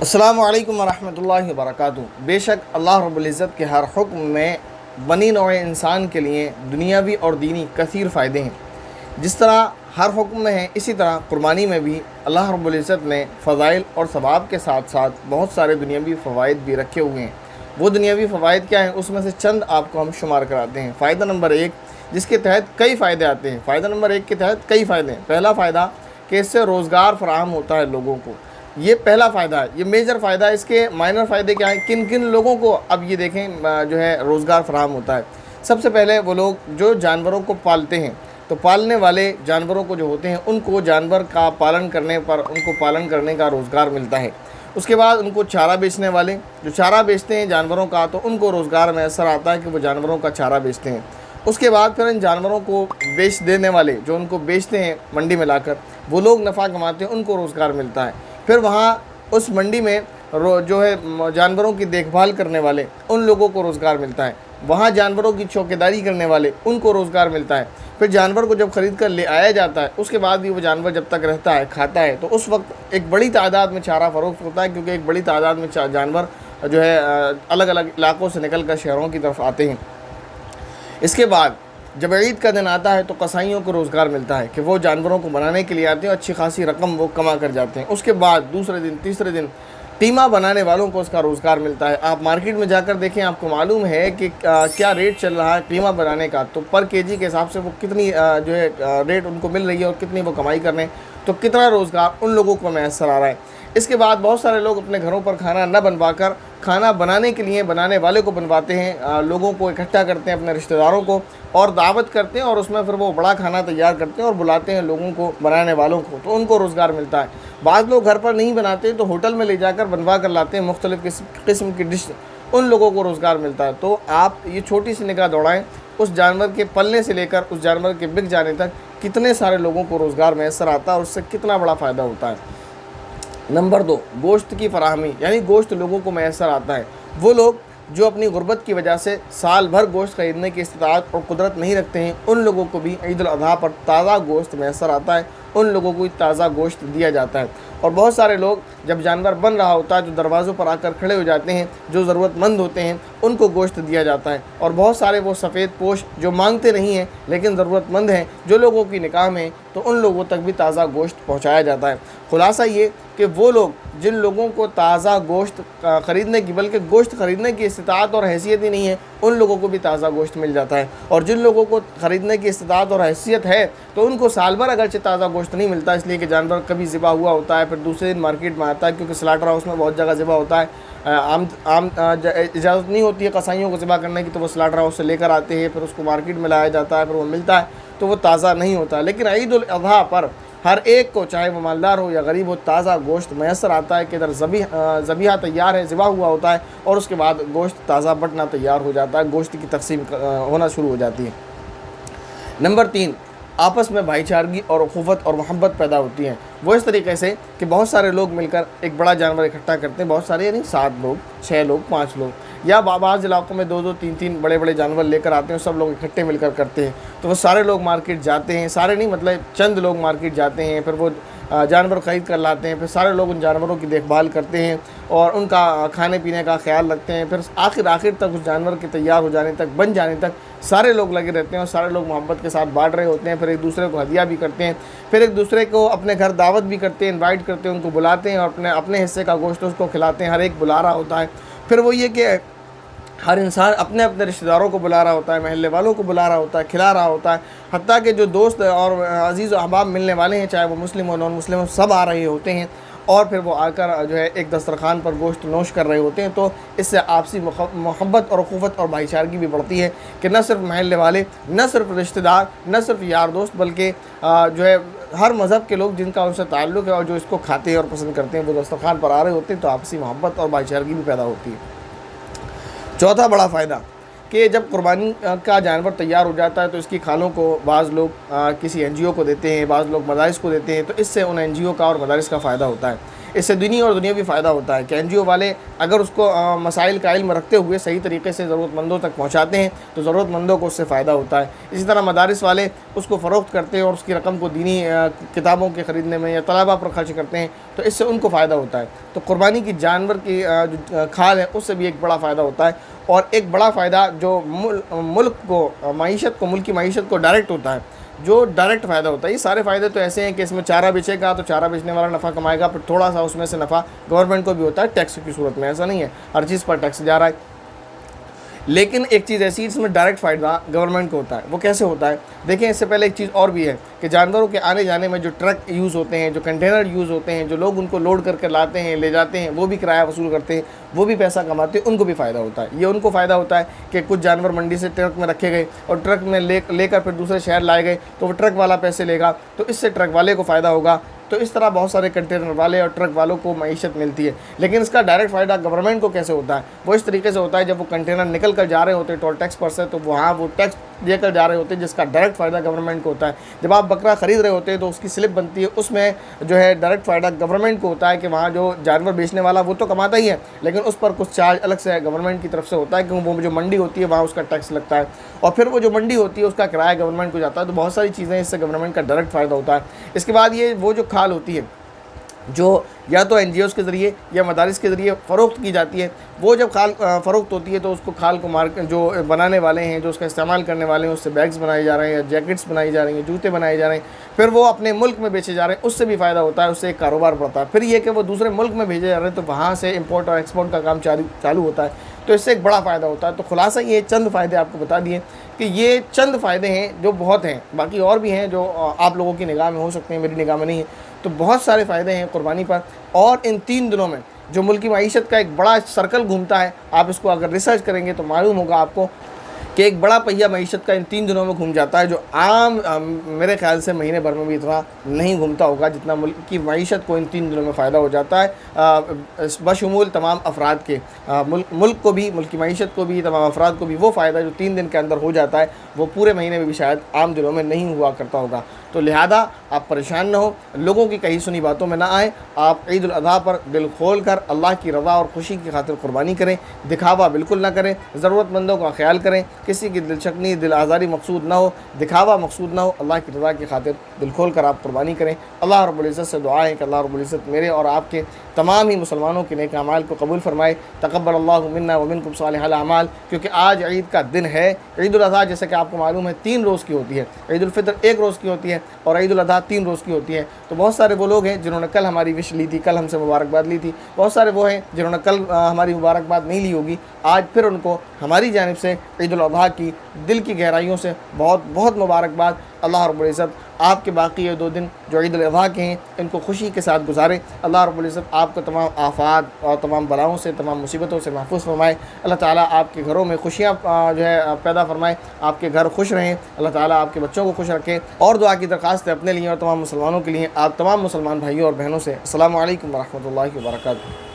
अस्सलामु अलैकुम वरहमतुल्लाहि वबरकातुहू। बेशक अल्लाह रब्बुल इज़्ज़त के हर हुक्म में बनी नौ इंसान के लिए दुनियावी और दीनी कसीर फ़ायदे हैं। जिस तरह हर हुक्म में है, इसी तरह कुर्बानी में भी अल्लाह रब्बुल इज़्ज़त ने फ़ज़ाइल और सवाब के साथ साथ बहुत सारे दुनियावी फ़वाइद भी रखे हुए हैं। वो दुनियावी फ़वाइद क्या हैं, उसमें से चंद आपको हम शुमार कराते हैं। फ़ायदा नंबर एक, जिसके तहत कई फ़ायदे आते हैं। फ़ायदा नंबर एक के तहत कई फ़ायदे हैं। पहला फ़ायदा कि इससे रोज़गार फ़राहम होता है लोगों को। ये पहला फ़ायदा है, ये मेजर फ़ायदा है। इसके माइनर फ़ायदे क्या हैं, किन किन लोगों को अब ये देखें जो है रोज़गार फ़राहम होता है। सबसे पहले वो लोग जो जानवरों को पालते हैं, तो पालने वाले जानवरों को जो होते हैं उनको जानवर का पालन करने पर उनको पालन करने का रोज़गार मिलता है। उसके बाद उनको चारा बेचने वाले जो चारा बेचते हैं जानवरों का, तो उनको रोज़गार मैसर आता है कि वो जानवरों का चारा बेचते हैं। उसके बाद फिर इन जानवरों को बेच देने वाले जो उनको बेचते हैं मंडी में लाकर, वो लोग नफ़ा कमाते हैं, उनको रोज़गार मिलता है। फिर वहाँ उस मंडी में जो है जानवरों की देखभाल करने वाले उन लोगों को रोज़गार मिलता है। वहाँ जानवरों की चौकीदारी करने वाले उनको रोज़गार मिलता है। फिर जानवर को जब ख़रीद कर ले आया जाता है, उसके बाद भी वो जानवर जब तक रहता है, खाता है, तो उस वक्त एक बड़ी तादाद में चारा फ़रोख्त होता है, क्योंकि एक बड़ी तादाद में जानवर जो है अलग अलग इलाक़ों से निकल कर शहरों की तरफ आते हैं। इसके बाद जब ईद का दिन आता है तो कसाईयों को रोज़गार मिलता है कि वो जानवरों को बनाने के लिए आते हैं, अच्छी खासी रकम वो कमा कर जाते हैं। उसके बाद दूसरे दिन तीसरे दिन टीमा बनाने वालों को उसका रोज़गार मिलता है। आप मार्केट में जाकर देखें, आपको मालूम है कि क्या रेट चल रहा है टीमा बनाने का, तो पर केजी के हिसाब से वो कितनी जो है रेट उनको मिल रही है और कितनी वो कमाई कर रहे हैं, तो कितना रोज़गार उन लोगों को मैसर आ रहा है। इसके बाद बहुत सारे लोग अपने घरों पर खाना न बनवाकर खाना बनाने के लिए बनाने वाले को बनवाते हैं, लोगों को इकट्ठा करते हैं, अपने रिश्तेदारों को, और दावत करते हैं, और उसमें फिर वो बड़ा खाना तैयार करते हैं और बुलाते हैं लोगों को, बनाने वालों को, तो उनको रोज़गार मिलता है। बाज़ लोग घर पर नहीं बनाते तो होटल में ले जाकर बनवा कर लाते हैं मुख्तलिफ़ किस्म की डिश, उन लोगों को रोज़गार मिलता है। तो आप ये छोटी सी निगाह दौड़ाएँ, उस जानवर के पलने से लेकर उस जानवर के बिक जाने तक कितने सारे लोगों को रोज़गार मैसर आता है और उससे कितना बड़ा फ़ायदा होता है। नंबर दो, गोश्त की फ़राहमी, यानी गोश्त लोगों को मैसर आता है। वो लोग जो अपनी गुर्बत की वजह से साल भर गोश्त ख़रीदने की इस्तिताअत और कुदरत नहीं रखते हैं, उन लोगों को भी ईद उल अज़हा पर ताज़ा गोश्त मैसर आता है, उन लोगों को ताज़ा गोश्त दिया जाता है। और बहुत सारे लोग जब जानवर बन रहा होता है तो दरवाज़ों पर आकर खड़े हो जाते हैं, जो ज़रूरतमंद होते हैं उनको गोश्त दिया जाता है। और बहुत सारे वो सफ़ेद पोश जो मांगते नहीं हैं लेकिन ज़रूरतमंद हैं, जो लोगों की निकाह में, तो उन लोगों तक भी ताज़ा गोश्त पहुँचाया जाता है। खुलासा ये कि वो लोग जिन लोगों को ताज़ा गोश्त ख़रीदने की, बल्कि गोश्त ख़रीदने की इस्तिताअत और हैसियत ही नहीं है, उन लोगों को भी ताज़ा गोश्त मिल जाता है। और जिन लोगों को ख़रीदने की इस्तिताअत और हैसियत है तो उनको साल भर अगरचे ताज़ा गोश्त नहीं मिलता, इसलिए कि जानवर कभी ज़िबा हुआ होता है, फिर दूसरे दिन मार्केट में आता है, क्योंकि स्लाटर हाउस में बहुत जगह ज़िबा होता है। इजाज़त नहीं होती है कसाईयों को ज़िबा करने की, तो वो स्लाटर हाउस से लेकर आते हैं, फिर उसको मार्केट में लाया जाता है, फिर वो मिलता है, तो वो ताज़ा नहीं होता। लेकिन ईद उल अज़हा पर हर एक को, चाहे वो मालदार हो या गरीब हो, ताज़ा गोश्त मैसर आता है कि इधर ज़बीहा तैयार है, ज़िबा हुआ होता है, और उसके बाद गोश्त ताज़ा बटना तैयार हो जाता है, गोश्त की तकसीम होना शुरू हो जाती है। नंबर तीन, आपस में भाईचारगी और उख़ुवत और मोहब्बत पैदा होती है। वो इस तरीके से कि बहुत सारे लोग मिलकर एक बड़ा जानवर इकट्ठा करते हैं, बहुत सारे यानी 7 लोग, 6 लोग, 5 लोग, या बाज़ इलाक़ों में 2-2, 3-3 बड़े बड़े जानवर लेकर आते हैं, सब लोग इकट्ठे मिलकर करते हैं। तो वो सारे लोग मार्केट जाते हैं, सारे नहीं मतलब चंद लोग मार्केट जाते हैं, फिर वो जानवर ख़रीद कर लाते हैं, फिर सारे लोग उन जानवरों की देखभाल करते हैं और उनका खाने पीने का ख्याल रखते हैं। फिर आखिर तक उस जानवर के तैयार हो जाने तक, बन जाने तक सारे लोग लगे रहते हैं और सारे लोग मोहब्बत के साथ बांट रहे होते हैं। फिर एक दूसरे को हदिया भी करते हैं, फिर एक दूसरे को अपने घर दावत भी करते हैं, इनवाइट करते हैं, उनको बुलाते हैं और अपने हिस्से का गोश्त उसको खिलाते हैं। हर एक बुला रहा होता है। फिर वो ये कि हर इंसान अपने अपने रिश्तेदारों को बुला रहा होता है, महल्ले वालों को बुला रहा होता है, खिला रहा होता है, हत्ता कि जो दोस्त और अजीज़ अहबाब मिलने वाले हैं, चाहे वो मुस्लिम हो नॉन मुस्लिम हो, सब आ रहे होते हैं और फिर वो आकर जो है एक दस्तरखान पर गोश्त नोश कर रहे होते हैं। तो इससे आपसी मोहब्बत और उख़ुवत और भाईचारगी भी बढ़ती है कि न सिर्फ महल्ले वाले, न सिर्फ रिश्तेदार, न सिर्फ यार दोस्त, बल्कि जो है हर मज़हब के लोग जिनका उनसे ताल्लुक़ है और जो इसको खाते हैं और पसंद करते हैं, वो दस्तरखान पर आ रहे होते हैं, तो आपसी मोहब्बत और भाईचारगी भी पैदा होती है। चौथा बड़ा फ़ायदा कि जब कुर्बानी का जानवर तैयार हो जाता है तो इसकी खालों को बाज़ लोग किसी NGO को देते हैं, बाज़ लोग मदारिस को देते हैं, तो इससे उन NGO का और मदारिस का फ़ायदा होता है। इससे दीनी और दुनियावी फ़ायदा होता है कि NGO वाले अगर उसको मसाइल का इल्म रखते हुए सही तरीके से ज़रूरतमंदों तक पहुँचाते हैं तो ज़रूरतमंदों को उससे फ़ायदा होता है। इसी तरह मदारिस वाले उसको फ़रोख्त करते हैं और उसकी रकम को दीनी किताबों के ख़रीदने में या तलबा पर खर्च करते हैं तो इससे उनको फ़ायदा होता है। तो कुर्बानी की जानवर की जो खाल है उससे भी एक बड़ा फ़ायदा होता है। और एक बड़ा फ़ायदा जो मुल्क को मईशत को मुल्क की मईशत को डायरेक्ट होता है, जो डायरेक्ट फ़ायदा होता है। ये सारे फ़ायदे तो ऐसे हैं कि इसमें चारा बेचेगा तो चारा बेचने वाला नफ़ा कमाएगा, फिर थोड़ा सा उसमें से नफ़ा गवर्नमेंट को भी होता है टैक्स की सूरत में। ऐसा नहीं है हर चीज़ पर टैक्स जा रहा है, लेकिन एक चीज़ ऐसी जिसमें डायरेक्ट फ़ायदा गवर्नमेंट को होता है। वो कैसे होता है देखें। इससे पहले एक चीज़ और भी है कि जानवरों के आने जाने में जो ट्रक यूज़ होते हैं, जो कंटेनर यूज़ होते हैं, जो लोग उनको लोड करके लाते हैं ले जाते हैं, वो भी किराया वसूल करते हैं, वो भी पैसा कमाते हैं, उनको भी फ़ायदा होता है। ये उनको फ़ायदा होता है कि कुछ जानवर मंडी से ट्रक में रखे गए और ट्रक में लेकर फिर दूसरे शहर लाए गए तो वो ट्रक वाला पैसे लेगा तो इससे ट्रक वाले को फ़ायदा होगा। तो इस तरह बहुत सारे कंटेनर वाले और ट्रक वालों को मईशत मिलती है। लेकिन इसका डायरेक्ट फ़ायदा गवर्नमेंट को कैसे होता है? वो इस तरीके से होता है जब वो कंटेनर निकल कर जा रहे होते हैं टोल टैक्स पर से, तो वहाँ वो टैक्स देकर जा रहे होते हैं जिसका डायरेक्ट फ़ायदा गवर्नमेंट को होता है। जब आप बकरा ख़रीद रहे होते हैं तो उसकी स्लिप बनती है, उसमें जो है डायरेक्ट फ़ायदा गवर्नमेंट को होता है कि वहाँ जो जानवर बेचने वाला वो तो कमाता ही है, लेकिन उस पर कुछ चार्ज अलग से गवर्नमेंट की तरफ से होता है क्योंकि वो जो मंडी होती है वहाँ उसका टैक्स लगता है और फिर वो जो मंडी होती है उसका किराया गवर्नमेंट को जाता है। तो बहुत सारी चीज़ें इससे गवर्नमेंट का डायरेक्ट फ़ायदा होता है। इसके बाद ये वो जो खाल होती है जो या तो NGOs के ज़रिए या मदारिस के ज़रिए फ़रोख्त की जाती है, वो जब खाल फ़रोख्त होती है तो उसको खाल को जो बनाने वाले हैं, जो उसका इस्तेमाल करने वाले हैं, उससे बैग्स बनाए जा रहे हैं या जैकेट्स बनाई जा रही हैं, जूते बनाए जा रहे हैं, फिर वो अपने मुल्क में बेचे जा रहे हैं, उससे भी फ़ायदा होता है, उससे एक कारोबार बढ़ता है। फिर ये कि वो दूसरे मुल्क में भेजे जा रहे हैं तो वहाँ से इम्पोर्ट और एक्सपोर्ट का काम चालू होता है, तो इससे एक बड़ा फ़ायदा होता है। तो खुलासा ये चंद फ़ायदे आपको बता दिए कि ये चंद फ़ायदे हैं जो बहुत हैं, बाकी और भी हैं जो आप लोगों की निगाह में हो सकते हैं, मेरी निगाह में नहीं है। तो बहुत सारे फ़ायदे हैं कुर्बानी पर। और इन 3 दिनों में जो मुल्क की मईशत का एक बड़ा सर्कल घूमता है, आप इसको अगर रिसर्च करेंगे तो मालूम होगा आपको कि एक बड़ा पहिया मईशत का इन 3 दिनों में घूम जाता है, जो आम मेरे ख्याल से महीने भर में भी इतना नहीं घूमता होगा जितना मुल्क की मईशत को इन 3 दिनों में फ़ायदा हो जाता है बशमूल तमाम अफराद के। मुल्क को भी, मुल्क की मईशत को भी, तमाम अफराद को भी वो फ़ायदा जो 3 दिन के अंदर हो जाता है वो पूरे महीने में भी शायद आम दिनों में नहीं हुआ करता होगा। तो लिहाजा आप परेशान न हो, लोगों की कही सुनी बातों में ना आए। आप ईद उल अज़हा पर दिल खोल कर अल्लाह की रज़ा और खुशी की खातिर कुर्बानी करें, दिखावा बिल्कुल ना करें, ज़रूरतमंदों का ख्याल करें, किसी की दिलचकनी दिल आज़ारी मकसूद ना हो, दिखावा मकसूद ना हो, अल्लाह की रज़ा की खातिर दिल खोल कर आप कुर्बानी करें। अल्लाह रब्बुल इज़्ज़त से दुआ है कि अल्लाह रब्बुल इज़्ज़त मेरे और आपके तमाम ही मुसलमानों के नेक अमाल को कबूल फरमाए। तक़ब्बल अल्लाहु मिन्ना व मिनकुम सालिहल अमाल। क्योंकि आज ईद का दिन है। ईद उल अज़हा जैसे कि आपको मालूम है 3 रोज़ की होती है, ईद उल फ़ितर 1 रोज़ की होती है और ईद उल अज़हा 3 रोज़ की होती है। तो बहुत सारे वो लोग हैं जिन्होंने कल हमारी विश ली थी, कल हमसे मुबारकबाद ली थी, बहुत सारे वो हैं जिन्होंने कल हमारी मुबारकबाद नहीं ली होगी, आज फिर उनको हमारी जानिब से ईद उल अज़हा की दिल की गहराइयों से बहुत बहुत मुबारकबाद। अल्लाह रब्बुल इज़्ज़त आपके बाकी ये 2 दिन जो ईद उल अज़हा के हैं इनको खुशी के साथ गुजारें। अल्लाह रब्बुल इज़्ज़त आपको तमाम आफ़ात और तमाम बलाओं से, तमाम मुसीबतों से महफूज़ फरमाए। अल्लाह ताला आपके घरों में खुशियाँ जो है पैदा फरमाए, आपके घर खुश रहें, अल्लाह ताला आपके बच्चों को खुश रखें। और दुआ की दरख्वास्त है अपने लिए और तमाम मुसलमानों के लिए, आप तमाम मुसलमान भाइयों और बहनों से। अस्सलामु अलैकुम व रहमतुल्लाहि व बरकातुहू।